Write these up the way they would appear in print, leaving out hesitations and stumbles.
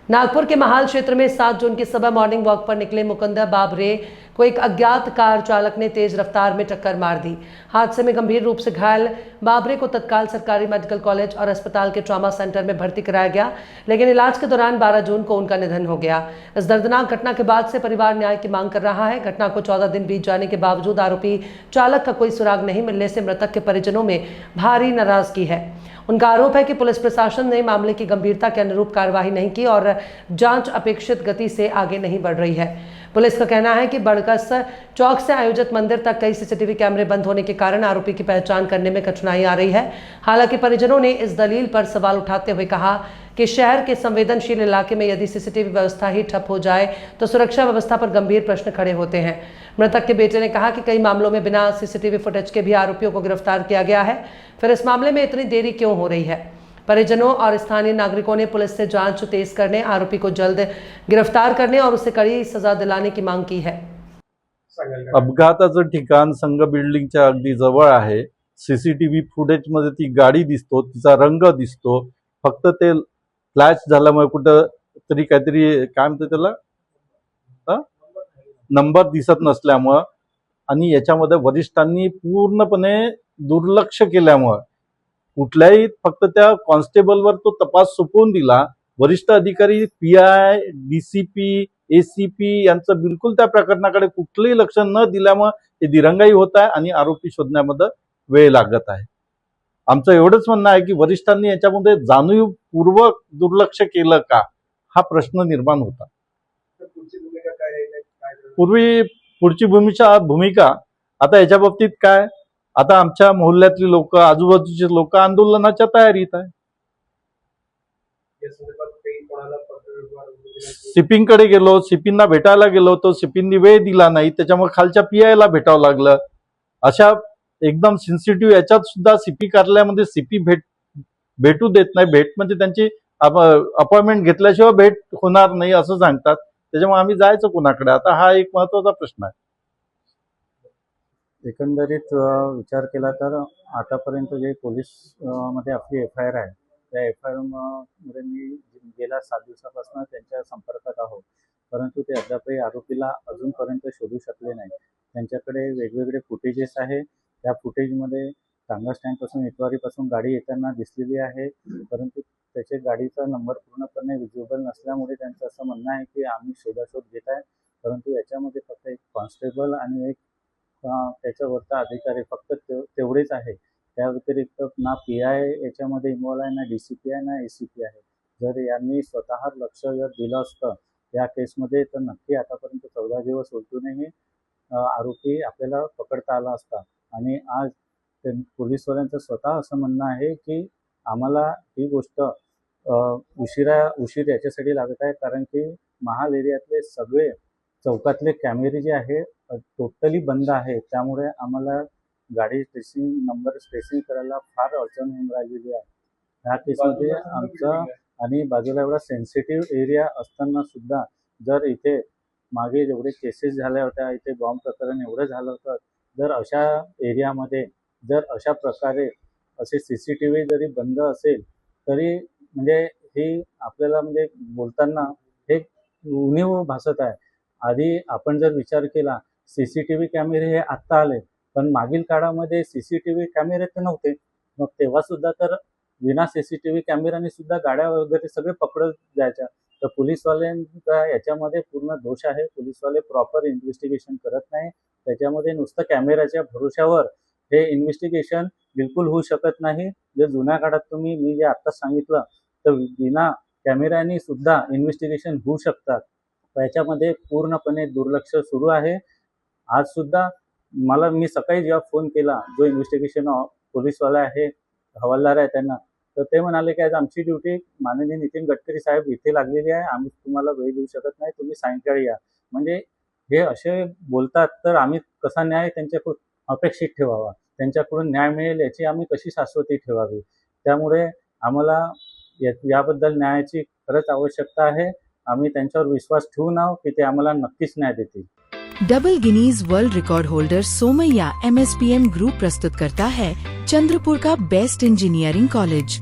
नागपुर के महाल क्षेत्र में 7 जून की सुबह मॉर्निंग वॉक पर निकले मुकुंदा बाबरे को एक अज्ञात कार चालक ने तेज रफ्तार में टक्कर मार दी। हादसे में गंभीर रूप से घायल बाबरे को तत्काल सरकारी मेडिकल कॉलेज और अस्पताल के ट्रॉमा सेंटर में भर्ती कराया गया, लेकिन इलाज के दौरान 12 जून को उनका निधन हो गया। इस दर्दनाक घटना के बाद से परिवार न्याय की मांग कर रहा है। घटना को 14 दिन बीत जाने के बावजूद आरोपी चालक का कोई सुराग नहीं मिलने से मृतक के परिजनों में भारी नाराजगी है। उनका आरोप है कि पुलिस प्रशासन ने मामले की गंभीरता के अनुरूप कार्रवाई नहीं की और जांच अपेक्षित गति से आगे नहीं बढ़ रही है। पुलिस का कहना है कि बड़कस चौक से आयोजित मंदिर तक कई सीसीटीवी कैमरे बंद होने के कारण आरोपी की पहचान करने में कठिनाई आ रही है। हालांकि परिजनों ने इस दलील पर सवाल उठाते हुए कहा कि शहर के संवेदनशील इलाके में यदि सीसीटीवी व्यवस्था ही ठप हो जाए तो सुरक्षा व्यवस्था पर गंभीर प्रश्न खड़े होते हैं। मृतक के बेटे ने कहा कि कई मामलों में बिना सीसीटीवी फुटेज के भी आरोपियों को गिरफ्तार किया गया है, फिर इस मामले में इतनी देरी क्यों हो रही है। परिजनों और स्थानीय नागरिकों ने पुलिस से जांच तेज करने, आरोपी को जल्द गिरफ्तार करने और उसे कड़ी सजा दिलाने की मांग की है। अपघाताचं ठिकाण संघ बिल्डिंगच्या अगदी जवळ आहे। सीसीटीव्ही फुटेज मध्ये ती गाडी दिसतो, तिचा रंग दिसतो, फक्त ते फ्लॅश झाल्यामुळे कुठं तरी काहीतरी काय म्हणते त्याला नंबर दिसत नसल्यामुळे आणि याच्यामध्ये वरिष्ठांनी पूर्णपणे दुर्लक्ष केल्यामुळे कुठल्याही फक्त त्या कॉन्स्टेबलवर तो तपास सोपवून दिला। वरिष्ठ अधिकारी पीआय, डीसीपी, एसीपी यांचं बिलकुल त्या प्रकरणाकडे कुठलंही लक्ष न दिल्यामुळे हे दिरंगाई होत आहे आणि आरोपी शोधण्यामध्ये वेळ लागत आहे। आमचं एवढंच म्हणणं आहे की वरिष्ठांनी याच्यामध्ये जाणीवपूर्वक दुर्लक्ष केलं का हा प्रश्न निर्माण होता। पुढची भूमिका आता याच्या बाबतीत काय, आता आमच्या मोहल्ल्यातली लोक, आजूबाजूचे लोक आंदोलनाच्या तयारीत आहे। सिपिंगकडे गेलो, सिपींना भेटायला गेलो, तो सिपींनी वेळ दिला नाही, त्याच्यामुळे खालच्या पीआयला भेटावं लागलं। अशा एकदम सेन्सिटिव्ह याच्यात सुद्धा सीपी कार्यालयामध्ये सीपी भेटू देत नाही। भेट म्हणजे त्यांची अपॉइंटमेंट घेतल्याशिवाय भेट होणार नाही असं सांगतात। त्याच्यामुळे आम्ही जायचं कोणाकडे, आता हा एक महत्वाचा प्रश्न आहे। एकंदरीत विचार केला तर आतापर्यंत जे पोलीस मध्ये आपली एफआयआर आहे त्या एफआयआर मध्ये मी गेल्या 7 दिवसापासून त्यांच्या संपर्कात आहोत, परंतु ते अद्यापही आरोपीला अजूनपर्यंत शोधू शकले नाही। त्यांच्याकडे वेगवेगळे फुटेजेस आहे, त्या फुटेजमध्ये टांगा स्टँडपासून इतवारीपासून गाडी येताना दिसलेली आहे, परंतु त्याचे गाडीचा नंबर पूर्णपणे विजिबल नसल्यामुळे त्यांचं असं म्हणणं आहे की आम्ही शोधाशोध घेत आहे, परंतु याच्यामध्ये फक्त एक कॉन्स्टेबल आणि एक त्याच्यावरचा अधिकारी फक्त तेवढेच आहे। त्या व्यतिरिक्त ना पीआय याच्यामध्ये इन्व्हॉल्व आहे, ना डीसीपी आहे, ना एसीपी आहे। जर यांनी स्वतः लक्ष जर दिलं असतं या केसमध्ये तर नक्की आतापर्यंत 14 दिवस उलटूनही आरोपी आपल्याला पकडता आला असता। आणि आज पोलीसवाल्यांचं स्वतः असं म्हणणं आहे की आम्हाला ही गोष्ट उशीर याच्यासाठी लागत आहे कारण की महाल एरियातले सगळे चौकातले कॅमेरे जे आहे टोटली बंद आहे, त्यामुळे आम्हाला गाडी नंबर ट्रेसिंग करायला फार अडचण होऊन राहिलेली आहे। ह्या केसमध्ये आमचा आणि बाजूला एवढा सेन्सिटिव्ह एरिया असताना सुद्धा जर इथे मागे जेवढे केसेस झाल्या होत्या, इथे बॉम्ब प्रकरण एवढं झालं होतं, जर अशा एरियामध्ये जर अशा प्रकारे असे सीसीटीव्ही जरी बंद असेल तरी म्हणजे हे आपल्याला म्हणजे बोलताना हे उणीव भासत आहे। आधी आपण जर विचार केला सीसीटीव्ही कॅमेरे हे आत्ता आले, पण मागील काळामध्ये सीसीटीव्ही कॅमेरे तर नव्हते, मग तेव्हा सुद्धा तर विना सीसीटीव्ही कॅमेऱ्याने सुद्धा गाड्या वगैरे सगळे पकडत जायच्या। तर पोलीसवाल्यांचा याच्यामध्ये पूर्ण दोष आहे। पोलीसवाले प्रॉपर इन्व्हेस्टिगेशन करत नाही, त्याच्यामध्ये नुसतं कॅमेऱ्याच्या भरोश्यावर हे इन्व्हेस्टिगेशन बिलकुल होऊ शकत नाही। जर जुन्या काळात मी जे आत्ताच सांगितलं तर विना कॅमेऱ्याने सुद्धा इन्व्हेस्टिगेशन होऊ शकतात, याच्यामध्ये पूर्णपणे दुर्लक्ष सुरू आहे। आज सुद्धा मी सकाळी जेव्हा फोन केला, जो इन्व्हेस्टिगेशन पोलीसवाला आहे, हवालदार आहे त्यांना, तर ते म्हणाले की आज आमची ड्युटी माननीय नितीन गडकरी साहेब इथे लागलेली आहे, आम्ही तुम्हाला वेळ देऊ शकत नाही, तुम्ही सायंकाळी या। म्हणजे हे असे बोलतात तर आम्ही कसा न्याय त्यांच्याकडून अपेक्षित ठेवावा, त्यांच्याकडून न्याय मिळेल याची आम्ही कशी शाश्वती ठेवावी। त्यामुळे आम्हाला याबद्दल न्यायाची खरंच आवश्यकता आहे। आम्ही त्यांच्यावर विश्वास ठेवून आहोत की ते आम्हाला नक्कीच न्याय देतील। Double Guinness world record holder Somaiya MSPM group प्रस्तुत करता है चंद्रपुर का best engineering college,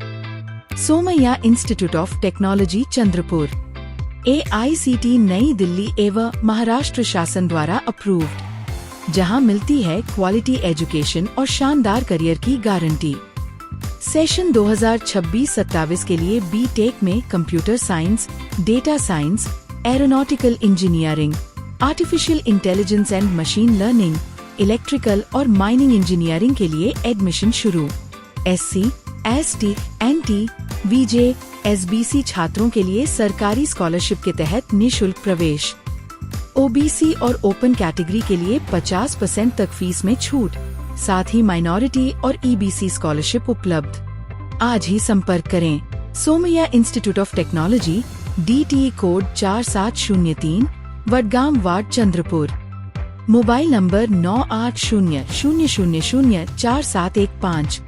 Somaiya institute of technology Chandrapur. AICTE नई दिल्ली एवं महाराष्ट्र शासन द्वारा अप्रूव्ड, जहां मिलती है क्वालिटी एजुकेशन और शानदार करियर की गारंटी। सेशन 2026-27 के लिए B.Tech में computer science, data science, aeronautical engineering, artificial intelligence end machine learning, electrical और माइनिंग इंजीनियरिंग के लिए एडमिशन शुरू। SC, ST, NT, VJ, SBC छात्रों के लिए सरकारी स्कॉलरशिप के तहत निशुल्क प्रवेश। OBC और ओपन कैटेगरी के लिए 50% तक फीस में छूट, साथ ही माइनॉरिटी और EBC स्कॉलरशिप उपलब्ध। आज ही संपर्क करें। Somaiya institute of technology, DTE code 4703, Vadgam ward, Chandrapur. Mobile number 9800004715।